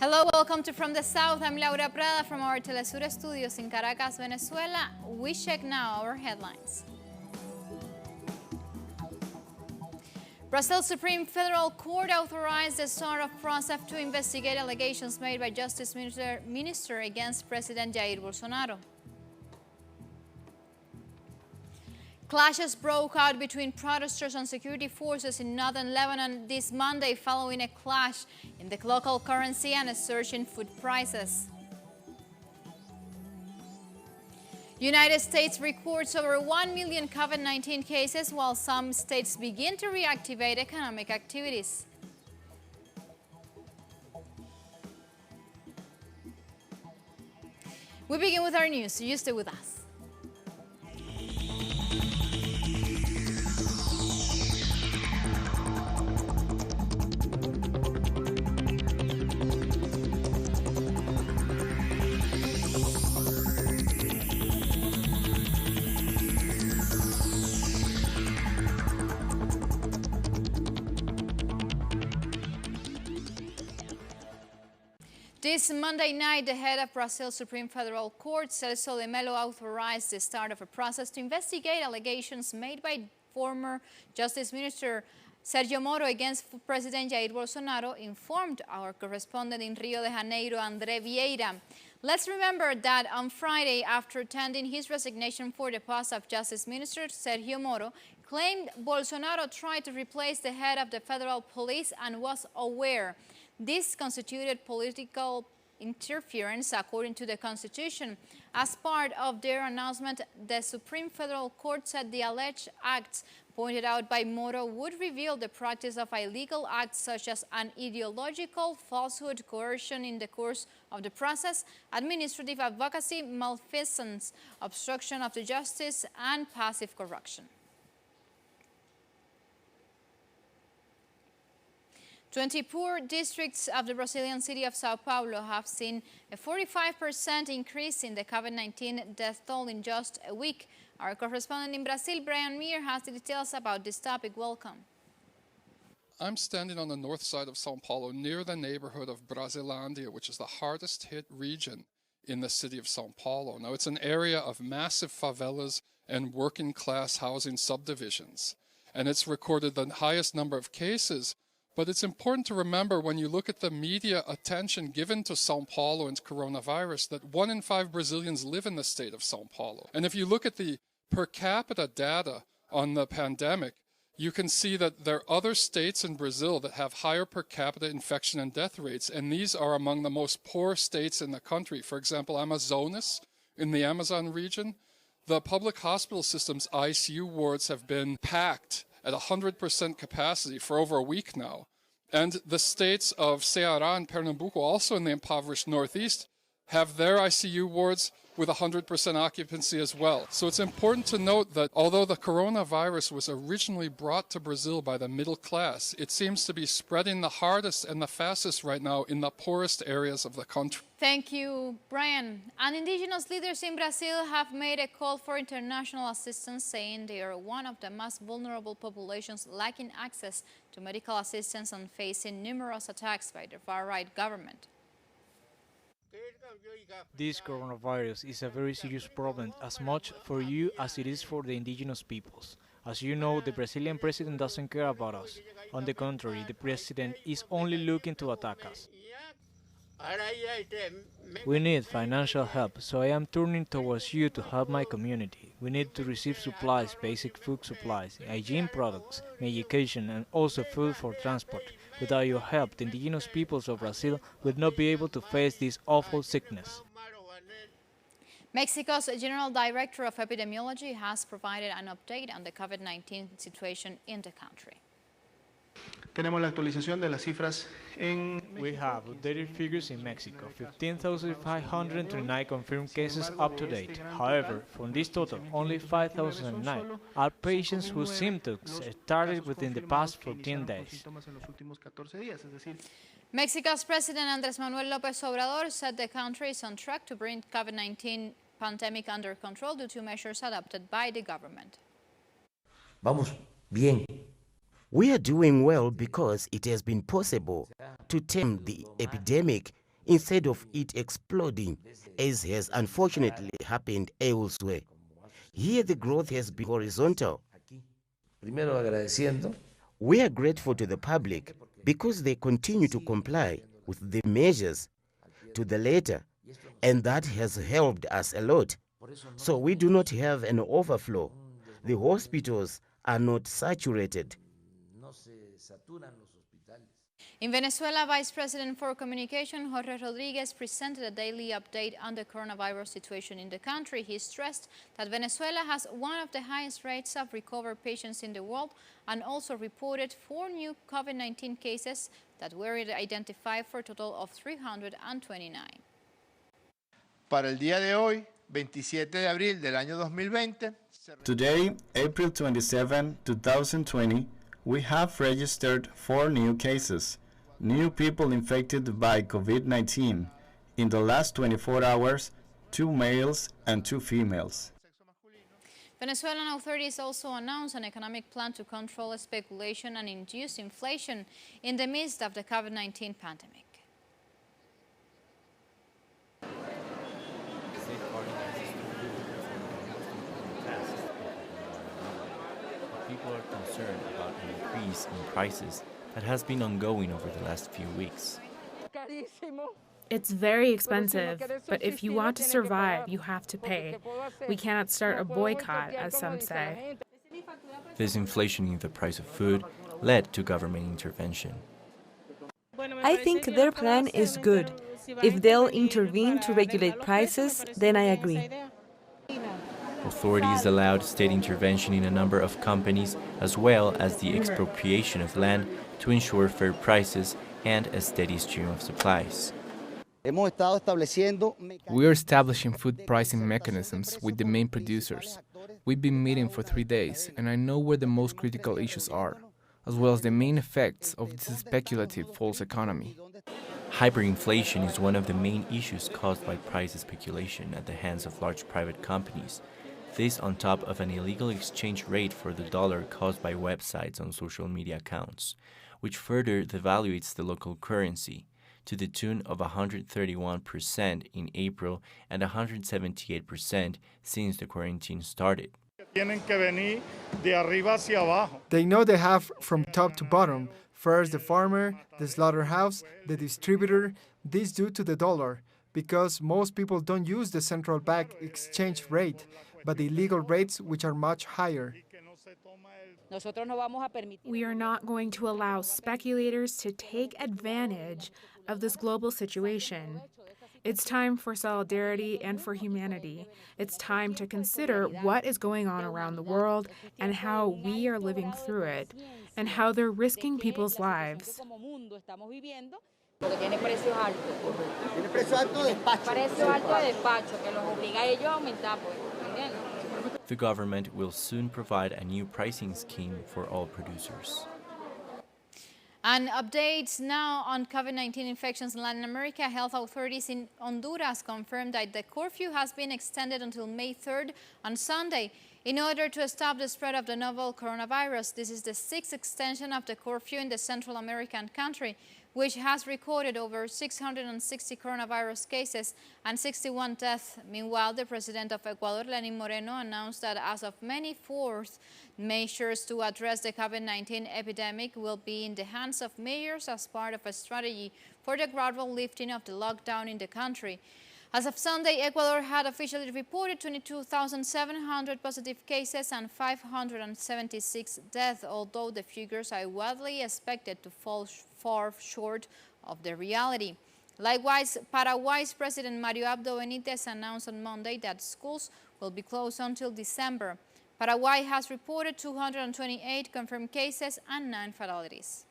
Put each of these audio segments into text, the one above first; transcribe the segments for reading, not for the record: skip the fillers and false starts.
Hello, welcome to From the South. I'm Laura Prada from our Telesur studios in Caracas, Venezuela. We check now our headlines. Brazil's Supreme Federal Court authorized the start of process to investigate allegations made by Justice Minister against President Jair Bolsonaro. Clashes broke out between protesters and security forces in northern Lebanon this Monday following a clash in the local currency and a surge in food prices. United States records over 1 million COVID-19 cases while some states begin to reactivate economic activities. We begin with our news, so you stay with us. This Monday night, the head of Brazil's Supreme Federal Court, Celso de Mello, authorized the start of a process to investigate allegations made by former Justice Minister Sergio Moro against President Jair Bolsonaro, informed our correspondent in Rio de Janeiro, André Vieira. Let's remember that on Friday, after tendering his resignation for the post of Justice Minister, Sergio Moro claimed Bolsonaro tried to replace the head of the federal police and was aware. This constituted political interference, according to the Constitution. As part of their announcement, the Supreme Federal Court said the alleged acts pointed out by Moro would reveal the practice of illegal acts such as an ideological falsehood, coercion in the course of the process, administrative advocacy, malfeasance, obstruction of the justice, and passive corruption. 20 poor districts of the Brazilian city of Sao Paulo have seen a 45% increase in the COVID-19 death toll in just a week. Our correspondent in Brazil, Brian Meir, has the details about this topic. Welcome. I'm standing on the north side of Sao Paulo near the neighborhood of Brasilândia, which is the hardest hit region in the city of Sao Paulo. Now, it's an area of massive favelas and working class housing subdivisions, and it's recorded the highest number of cases. But it's important to remember when you look at the media attention given to Sao Paulo and coronavirus that 1 in 5 Brazilians live in the state of Sao Paulo. And if you look at the per capita data on the pandemic, you can see that there are other states in Brazil that have higher per capita infection and death rates, and these are among the most poor states in the country. For example, Amazonas in the Amazon region, the public hospital system's ICU wards have been packed at 100% capacity for over a week now. And the states of Ceará and Pernambuco, also in the impoverished Northeast, have their ICU wards with 100% occupancy as well. So it's important to note that although the coronavirus was originally brought to Brazil by the middle class, it seems to be spreading the hardest and the fastest right now in the poorest areas of the country. Thank you, Brian. And indigenous leaders in Brazil have made a call for international assistance, saying they are one of the most vulnerable populations lacking access to medical assistance and facing numerous attacks by the far-right government. This coronavirus is a very serious problem, as much for you as it is for the indigenous peoples. As you know, the Brazilian president doesn't care about us. On the contrary, the president is only looking to attack us. We need financial help, so I am turning towards you to help my community. We need to receive supplies, basic food supplies, hygiene products, medication, and also food for transport. Without your help, the indigenous peoples of Brazil will not be able to face this awful sickness. Mexico's General Director of Epidemiology has provided an update on the COVID-19 situation in the country. Tenemos la actualización de las cifras en We have updated figures in Mexico, 15,529 confirmed cases up to date. However, from this total, only 5,009 are patients whose symptoms started within the past 14 days. Mexico's President Andrés Manuel López Obrador said the country is on track to bring COVID-19 pandemic under control due to measures adopted by the government. Vamos bien. We are doing well because it has been possible to tame the epidemic instead of it exploding, as has unfortunately happened elsewhere. Here the growth has been horizontal. Primero agradeciendo. We are grateful to the public because they continue to comply with the measures to the letter, and that has helped us a lot. So we do not have an overflow. The hospitals are not saturated. In Venezuela, Vice President for Communication Jorge Rodriguez presented a daily update on the coronavirus situation in the country. He stressed that Venezuela has one of the highest rates of recovered patients in the world and also reported 4 new COVID-19 cases that were identified for a total of 329. Para el día de hoy, 27 de abril del año 2020. Today, April 27, 2020, we have registered 4 new cases. New people infected by COVID-19. In the last 24 hours, 2 males and 2 females. Venezuelan authorities also announced an economic plan to control speculation and induce inflation in the midst of the COVID-19 pandemic. People are concerned about an increase in prices that has been ongoing over the last few weeks. It's very expensive, but if you want to survive, you have to pay. We cannot start a boycott, as some say. This inflation in the price of food led to government intervention. I think their plan is good. If they'll intervene to regulate prices, then I agree. Authorities allowed state intervention in a number of companies, as well as the expropriation of land to ensure fair prices and a steady stream of supplies. We are establishing food pricing mechanisms with the main producers. We've been meeting for 3 days, and I know where the most critical issues are, as well as the main effects of this speculative false economy. Hyperinflation is one of the main issues caused by price speculation at the hands of large private companies. This on top of an illegal exchange rate for the dollar caused by websites on social media accounts, which further devaluates the local currency to the tune of 131% in April and 178% since the quarantine started. They know they have from top to bottom, first the farmer, the slaughterhouse, the distributor, this due to the dollar, because most people don't use the central bank exchange rate, but the illegal rates which are much higher. We are not going to allow speculators to take advantage of this global situation. It's time for solidarity and for humanity. It's time to consider what is going on around the world and how we are living through it, and how they're risking people's lives. The government will soon provide a new pricing scheme for all producers. And updates now on COVID-19 infections in Latin America. Health authorities in Honduras confirmed that the curfew has been extended until May 3rd on Sunday in order to stop the spread of the novel coronavirus. This is the 6th extension of the curfew in the Central American country, which has recorded over 660 coronavirus cases and 61 deaths. Meanwhile, the president of Ecuador, Lenín Moreno, announced that as of May 4th, measures to address the COVID-19 epidemic will be in the hands of mayors as part of a strategy for the gradual lifting of the lockdown in the country. As of Sunday, Ecuador had officially reported 22,700 positive cases and 576 deaths, although the figures are widely expected to fall far short of the reality. Likewise, Paraguay's President Mario Abdo Benítez announced on Monday that schools will be closed until December. Paraguay has reported 228 confirmed cases and 9 fatalities.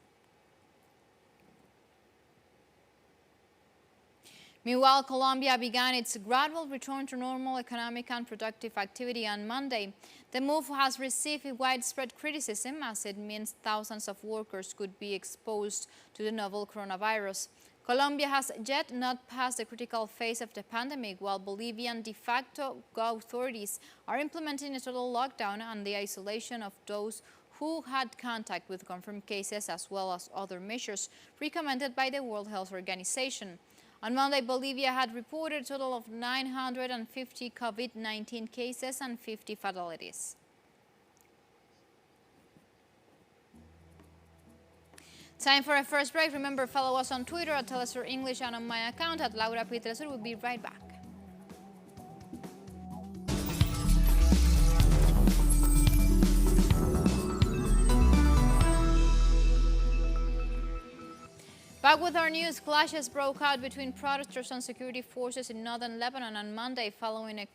Meanwhile, Colombia began its gradual return to normal economic and productive activity on Monday. The move has received widespread criticism as it means thousands of workers could be exposed to the novel coronavirus. Colombia has yet not passed the critical phase of the pandemic, while Bolivian de facto authorities are implementing a total lockdown and the isolation of those who had contact with confirmed cases, as well as other measures recommended by the World Health Organization. On Monday, Bolivia had reported a total of 950 COVID-19 cases and 50 fatalities. Time for a first break. Remember, follow us on Twitter at Telesur English and on my account at Laura P. Telesur. We'll be right back. Back with our news, clashes broke out between protesters and security forces in northern Lebanon on Monday following a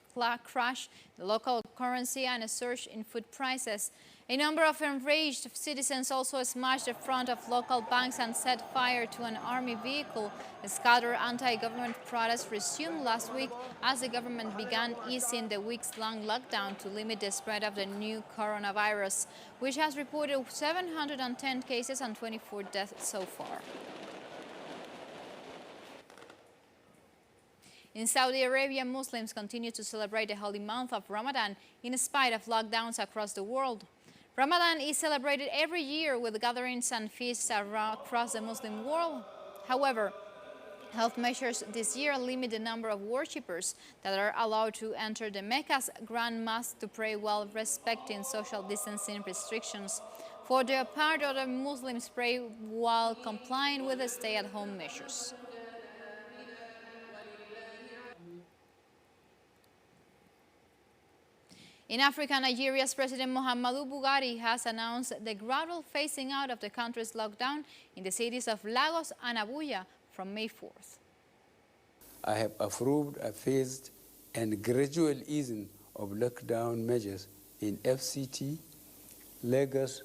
crash in the local currency and a surge in food prices. A number of enraged citizens also smashed the front of local banks and set fire to an army vehicle. A scattered anti-government protest resumed last week as the government began easing the weeks-long lockdown to limit the spread of the new coronavirus, which has reported 710 cases and 24 deaths so far. In Saudi Arabia, Muslims continue to celebrate the holy month of Ramadan in spite of lockdowns across the world. Ramadan is celebrated every year with gatherings and feasts across the Muslim world. However, health measures this year limit the number of worshippers that are allowed to enter the Mecca's Grand Mosque to pray while respecting social distancing restrictions. For their part, other Muslims pray while complying with the stay-at-home measures. In Africa, Nigeria's President Muhammadu Buhari has announced the gradual phasing out of the country's lockdown in the cities of Lagos and Abuja from May 4th. I have approved a phased and gradual easing of lockdown measures in FCT, Lagos,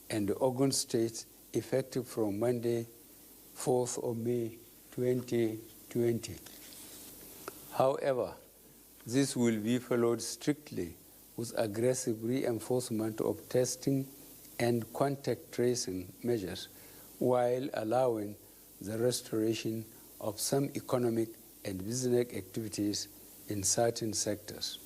and Ogun states effective from Monday, 4th of May 2020. However, this will be followed strictly with aggressive reinforcement of testing and contact tracing measures while allowing the restoration of some economic and business activities in certain sectors.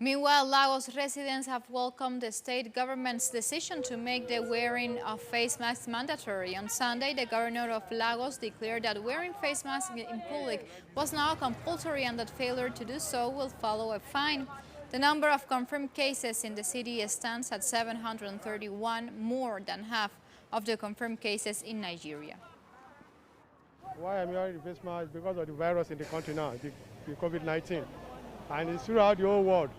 Meanwhile, Lagos residents have welcomed the state government's decision to make the wearing of face masks mandatory. On Sunday, the governor of Lagos declared that wearing face masks in public was now compulsory and that failure to do so will follow a fine. The number of confirmed cases in the city stands at 731, more than half of the confirmed cases in Nigeria. Why I'm wearing the face mask is because of the virus in the country now, the COVID-19, and it's throughout the whole world.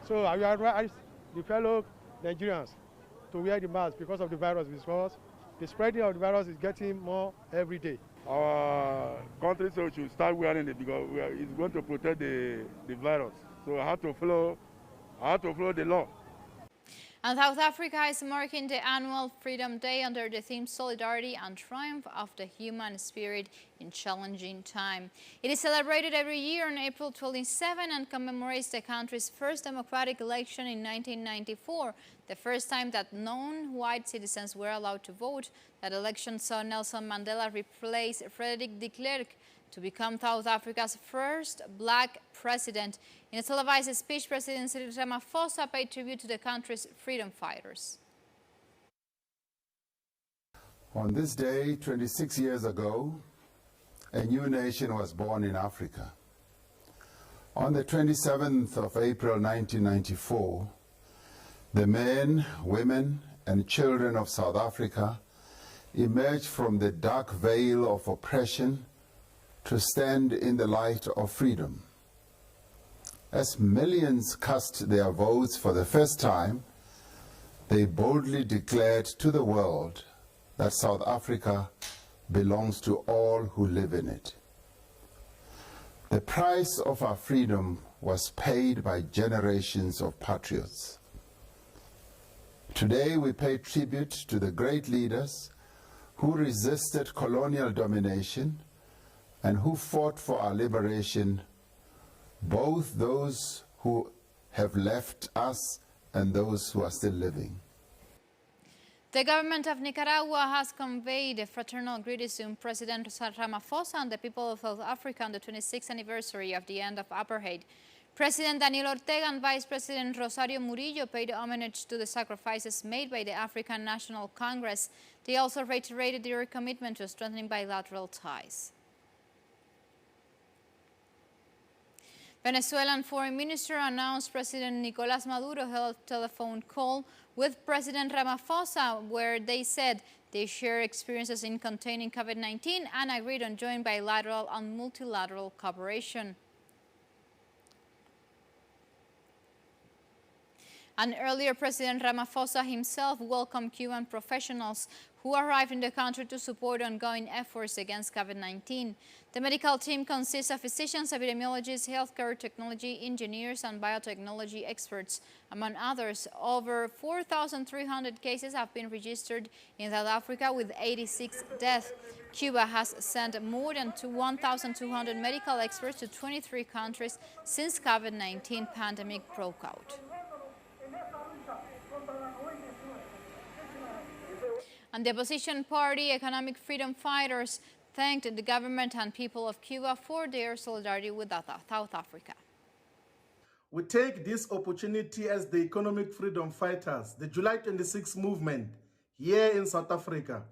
So I advise the fellow Nigerians to wear the mask because of the virus, because the spreading of the virus is getting more every day. Our country so should start wearing it because it's going to protect the virus. So I have to follow the law. And South Africa is marking the annual Freedom Day under the theme Solidarity and Triumph of the Human Spirit in Challenging Time. It is celebrated every year on April 27 and commemorates the country's first democratic election in 1994, the first time that non-white citizens were allowed to vote. That election saw Nelson Mandela replace Frederick de Klerk to become South Africa's first black president. In a televised speech, President Cyril Ramaphosa paid tribute to the country's freedom fighters. On this day, 26 years ago, a new nation was born in Africa. On the 27th of April 1994, the men, women, and children of South Africa emerged from the dark veil of oppression to stand in the light of freedom. As millions cast their votes for the first time, they boldly declared to the world that South Africa belongs to all who live in it. The price of our freedom was paid by generations of patriots. Today we pay tribute to the great leaders who resisted colonial domination and who fought for our liberation, both those who have left us and those who are still living. The government of Nicaragua has conveyed a fraternal greetings to President Ramaphosa and the people of South Africa on the 26th anniversary of the end of apartheid. President Daniel Ortega and Vice President Rosario Murillo paid homage to the sacrifices made by the African National Congress. They also reiterated their commitment to strengthening bilateral ties. Venezuelan Foreign Minister announced President Nicolás Maduro held a telephone call with President Ramaphosa where they said they share experiences in containing COVID-19 and agreed on joint bilateral and multilateral cooperation. And earlier, President Ramaphosa himself welcomed Cuban professionals who arrived in the country to support ongoing efforts against COVID-19. The medical team consists of physicians, epidemiologists, healthcare technology engineers, and biotechnology experts. Among others, over 4,300 cases have been registered in South Africa with 86 deaths. Cuba has sent more than 1,200 medical experts to 23 countries since COVID-19 pandemic broke out. And the opposition party, Economic Freedom Fighters, thanked the government and people of Cuba for their solidarity with South Africa. We take this opportunity as the Economic Freedom Fighters, the July 26 movement here in South Africa,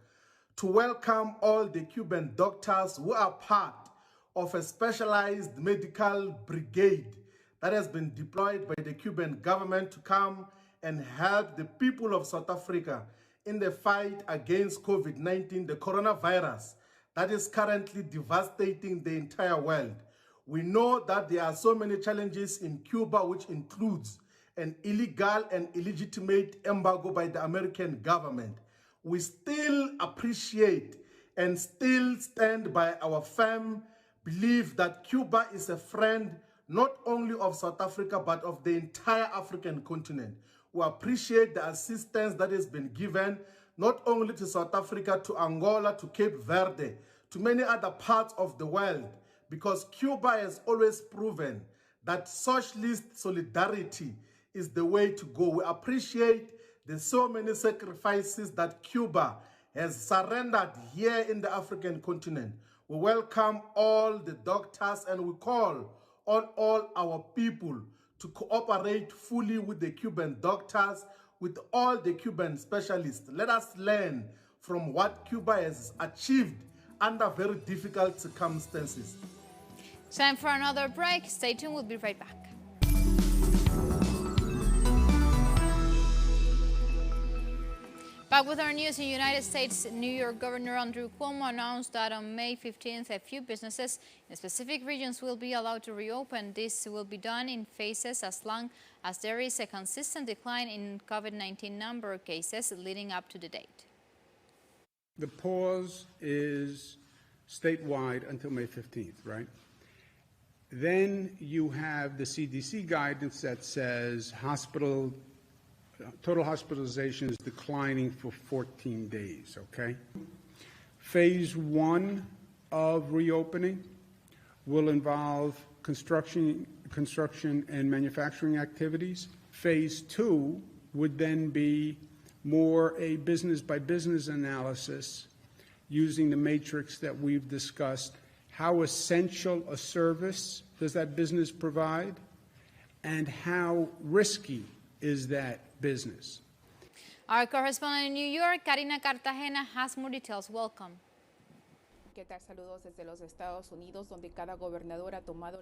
to welcome all the Cuban doctors who are part of a specialized medical brigade that has been deployed by the Cuban government to come and help the people of South Africa in the fight against COVID-19, the coronavirus that is currently devastating the entire world. We know that there are so many challenges in Cuba, which includes an illegal and illegitimate embargo by the American government. We still appreciate and still stand by our firm belief that Cuba is a friend not only of South Africa, but of the entire African continent. We appreciate the assistance that has been given, not only to South Africa, to Angola, to Cape Verde, to many other parts of the world, because Cuba has always proven that socialist solidarity is the way to go. We appreciate the so many sacrifices that Cuba has surrendered here in the African continent. We welcome all the doctors and we call on all our people to cooperate fully with the Cuban doctors, with all the Cuban specialists. Let us learn from what Cuba has achieved under very difficult circumstances. Time for another break. Stay tuned, we'll be right back. Back with our news, in the United States, New York Governor Andrew Cuomo announced that on May 15th, a few businesses in specific regions will be allowed to reopen. This will be done in phases as long as there is a consistent decline in COVID-19 number of cases leading up to the date. The pause is statewide until May 15th, right? Then you have the CDC guidance that says total hospitalization is declining for 14 days, okay? Phase 1 of reopening will involve construction and manufacturing activities. Phase 2 would then be more a business-by-business analysis using the matrix that we've discussed. How essential a service does that business provide, and how risky is that business? Our correspondent in New York, Karina Cartagena, has more details. Welcome.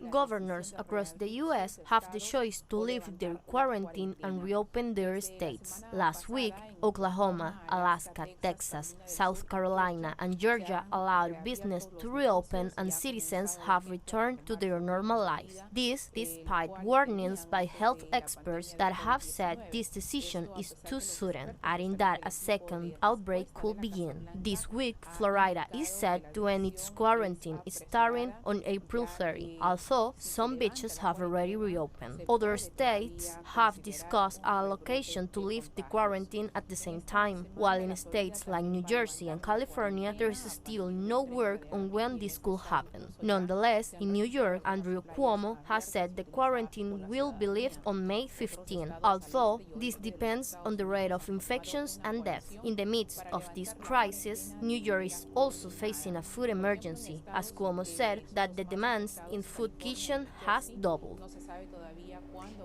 Governors across the U.S. have the choice to lift their quarantine and reopen their states. Last week, Oklahoma, Alaska, Texas, South Carolina, and Georgia allowed business to reopen and citizens have returned to their normal lives. This despite warnings by health experts that have said this decision is too sudden, adding that a second outbreak could begin. This week, Florida is set to end its quarantine starting on April 30, although some beaches have already reopened. Other states have discussed a allocation to lift the quarantine at the same time, while in states like New Jersey and California, there is still no word on when this could happen. Nonetheless, in New York, Andrew Cuomo has said the quarantine will be lifted on May 15, although this depends on the rate of infections and deaths. In the midst of this crisis, New York is also facing a food emergency, as Cuomo said that the demands in food kitchen has doubled.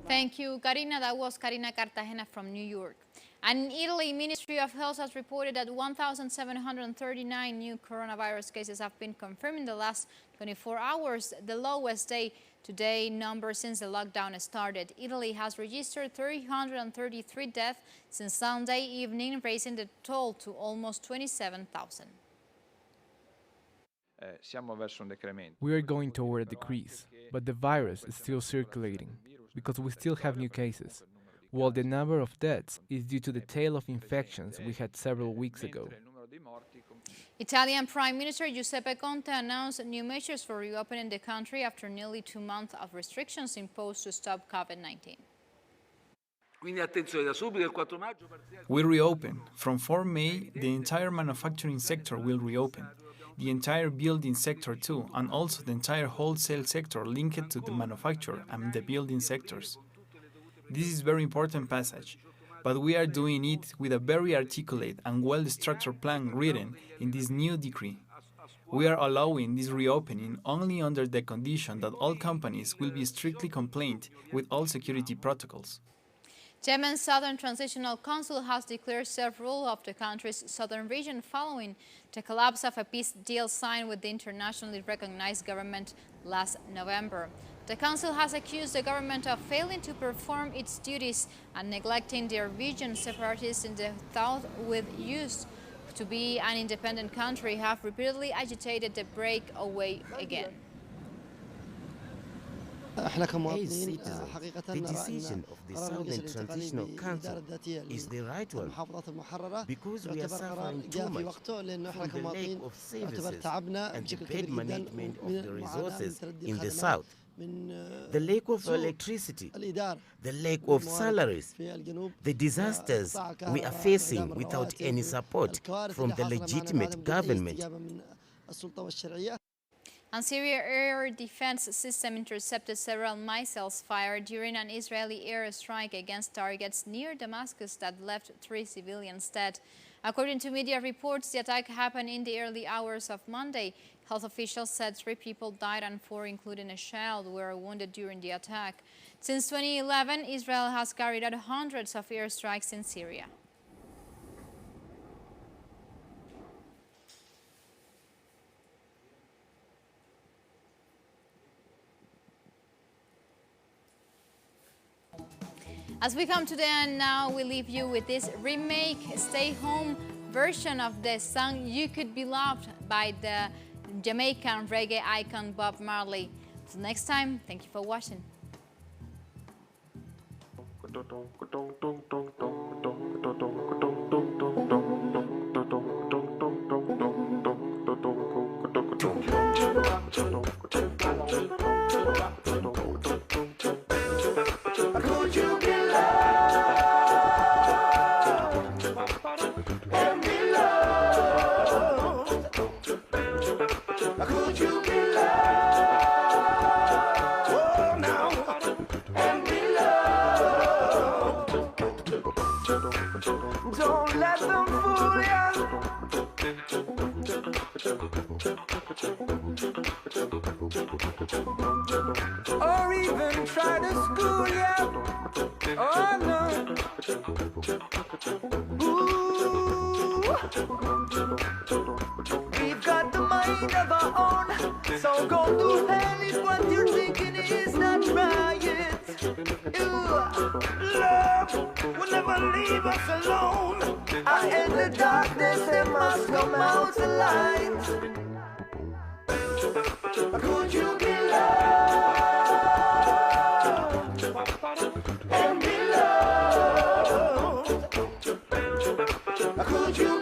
Thank you, Karina. That was Karina Cartagena from New York. And in Italy, Ministry of Health has reported that 1,739 new coronavirus cases have been confirmed in the last 24 hours, the lowest day-to-day number since the lockdown started. Italy has registered 333 deaths since Sunday evening, raising the toll to almost 27,000. We are going toward a decrease, but the virus is still circulating because we still have new cases, while the number of deaths is due to the tail of infections we had several weeks ago. Italian Prime Minister Giuseppe Conte announced new measures for reopening the country after nearly 2 months of restrictions imposed to stop COVID-19. We reopen. From 4 May, the entire manufacturing sector will reopen. The entire building sector too, and also the entire wholesale sector linked to the manufacture and the building sectors. This is a very important passage, but we are doing it with a very articulate and well-structured plan written in this new decree. We are allowing this reopening only under the condition that all companies will be strictly compliant with all security protocols. Yemen's Southern Transitional Council has declared self-rule of the country's southern region following the collapse of a peace deal signed with the internationally recognized government last November. The council has accused the government of failing to perform its duties and neglecting their region. Separatists in the south, with used to be an independent country, have repeatedly agitated the breakaway again. As citizens, the decision of the Southern Transitional Council is the right one because we are suffering too much from the lack of services and the bad management of the resources in the south. The lack of electricity, the lack of salaries, the disasters we are facing without any support from the legitimate government. And Syria air defense system intercepted several missiles fired during an Israeli airstrike against targets near Damascus that left 3 civilians dead. According to media reports, the attack happened in the early hours of Monday. Health officials said 3 people died and 4, including a child, were wounded during the attack. Since 2011, Israel has carried out hundreds of airstrikes in Syria. As we come to the end now, we leave you with this remake, stay-home version of the song You Could Be Loved by the Jamaican reggae icon Bob Marley. Till next time, thank you for watching. Could you be Could you be loved? Oh, now, and be loved. Don't let them fool ya. Or even try to school ya. Oh, no. Ooh. We've got the mind of our own, so go to hell if what you're thinking is not right. Love will never leave us alone. I in the darkness, they must come out alive. Could you be loved and be loved? Could you